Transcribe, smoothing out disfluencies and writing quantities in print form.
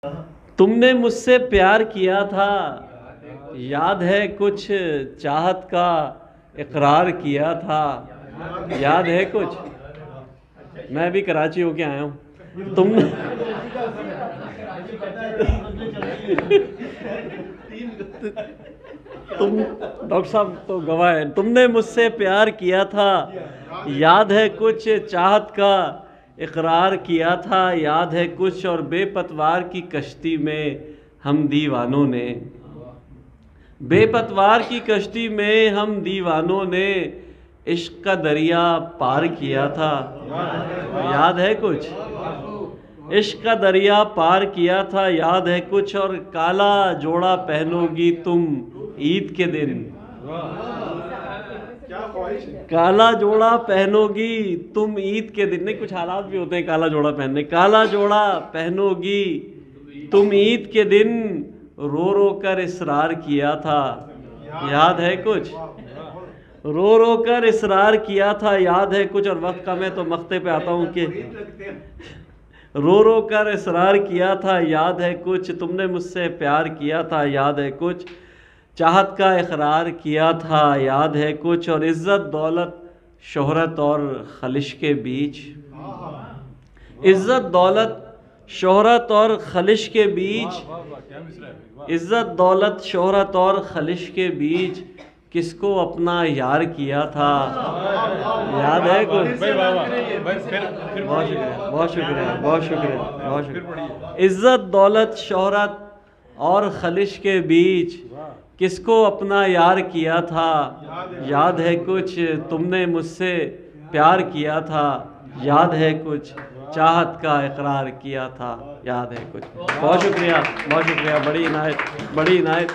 تم نے مجھ سے پیار کیا تھا، یاد ہے کچھ چاہت کا اقرار کیا تھا، یاد ہے کچھ؟ میں بھی کراچی ہو کے آیا ہوں۔ تم ڈاکٹر صاحب تو گواہ ہیں۔ تم نے مجھ سے پیار کیا تھا، یاد ہے کچھ چاہت کا اقرار کیا تھا، یاد ہے کچھ، اور بے پتوار کی کشتی میں ہم دیوانوں نے، بے پتوار کی کشتی میں ہم دیوانوں نے عشق کا دریا پار کیا تھا، یاد ہے کچھ؟ عشق کا دریا پار کیا تھا، یاد ہے کچھ، اور کالا جوڑا پہنو گی تم عید کے دن، کالا جوڑا پہنو گی تم عید کے دن، نہیں کچھ حالات بھی ہوتے ہیں کالا جوڑا پہننے، کالا جوڑا پہنو گی تم عید کے دن، رو رو کر اصرار کیا تھا، یاد ہے کچھ؟ رو رو کر اصرار کیا تھا، یاد ہے کچھ، اور وقت کم ہے تو مقطع پہ آتا ہوں کہ رو رو کر اصرار کیا تھا، یاد ہے کچھ، تم نے مجھ سے پیار کیا تھا، یاد ہے کچھ، چاہت کا اقرار کیا تھا، یاد ہے کچھ، اور عزت دولت شہرت اور خلش کے بیچ، عزت دولت شہرت اور خلش کے بیچ، عزت دولت شہرت اور خلش کے بیچ کس کو اپنا یار کیا تھا، یاد ہے کچھ؟ بہت شکریہ بہت شکریہ بہت شکریہ بہت شکریہ۔ عزت دولت شہرت اور خلش کے بیچ کس کو اپنا یار کیا تھا، یاد ہے کچھ، تم نے مجھ سے پیار کیا تھا، یاد ہے کچھ، چاہت کا اقرار کیا تھا، یاد ہے کچھ۔ بہت شکریہ بہت شکریہ، بڑی عنایت بڑی عنایت۔